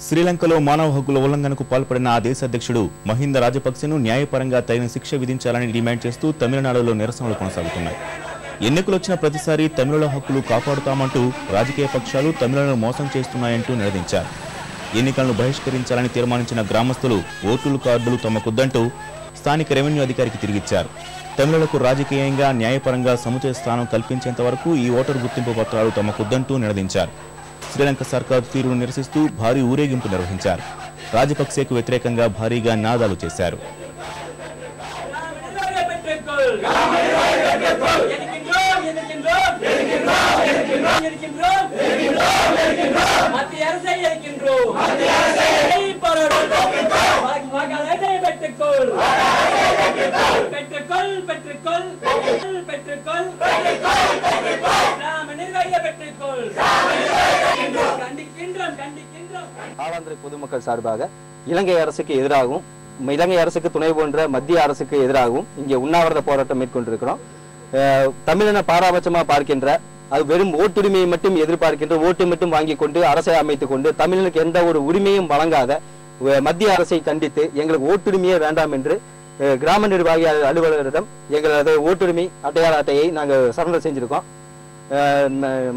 శ్రీలంకలో మానవ హక్కుల ఉల్లంఘనకు పాల్పడిన ఆ దేశ అధ్యక్షుడు మహింద రాజపక్సెను న్యాయపరంగా తగిన శిక్ష విధించాలని డిమాండ్ చేస్తూ తమిళనాడులో నిరసనలు కొనసాగుతున్నాయి. ఎన్నికలు వచ్చిన ప్రతిసారి తమిళుల హక్కులు కాపాడుతామంటూ రాజకీయ పక్షాలు తమిళులను మోసం చేస్తున్నాయంటూ నిలదీంచారు. ఎన్నికలను బహిష్కరించాలని తీర్మానించిన గ్రామస్తులు ఓటుల కార్డులు తమకొద్దంటూ స్థానిక రెవెన్యూ అధికారికి తిరిగిచ్చారు. తమిళులకు రాజకీయంగా న్యాయపరంగా సముచిత స్థానం కల్పించేంత వరకు ఈ ఓటరు గుర్తింపు పత్రాలు తమకొద్దంటూ నిలదీంచారు. శ్రీలంక సర్కారు తీరును నిరసిస్తూ భారీ ఊరేగింపు నిర్వహించారు. రాజపక్సేకు వ్యతిరేకంగా భారీగా నినాదాలు చేశారు. ஆளாந்திரை பொதுமக்கள் சார்பாக இலங்கை அரசுக்கு எதிராகவும் இலங்கை அரசுக்கு துணை போன்ற மத்திய அரசுக்கு எதிராகவும் இங்கே உண்ணாவிரத போராட்டம் மேற்கொண்டிருக்கிறோம். தமிழின பாராபட்சமாக பார்க்கின்ற அது வெறும் ஓட்டுரிமையை மட்டும் எதிர்பார்க்கின்ற ஓட்டு மட்டும் வாங்கி கொண்டு அரசை அமைத்துக் கொண்டு தமிழனுக்கு எந்த ஒரு உரிமையும் வழங்காத மத்திய அரசை கண்டித்து எங்களுக்கு ஓட்டுரிமையே வேண்டாம் என்று கிராம நிர்வாகி அலுவலரிடம் எங்களது ஓட்டுரிமை அடையாள அட்டையை நாங்கள் சரண்டர் செஞ்சிருக்கோம்.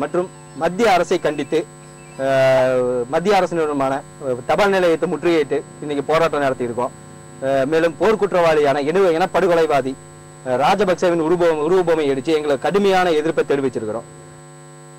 மற்றும் மத்திய அரசை கண்டித்து மத்திய அரசு நிறுவனமான தபால் நிலையத்தை முற்றுகையிட்டு இன்னைக்கு போராட்டம் நடத்தியிருக்கோம். மேலும் போர்க்குற்றவாளியான இனப்படுகொலைவாதி ராஜபக்சேவின் உருவபொம்மை அடித்து எங்களுக்கு கடுமையான எதிர்ப்பை தெரிவிச்சிருக்கிறோம்.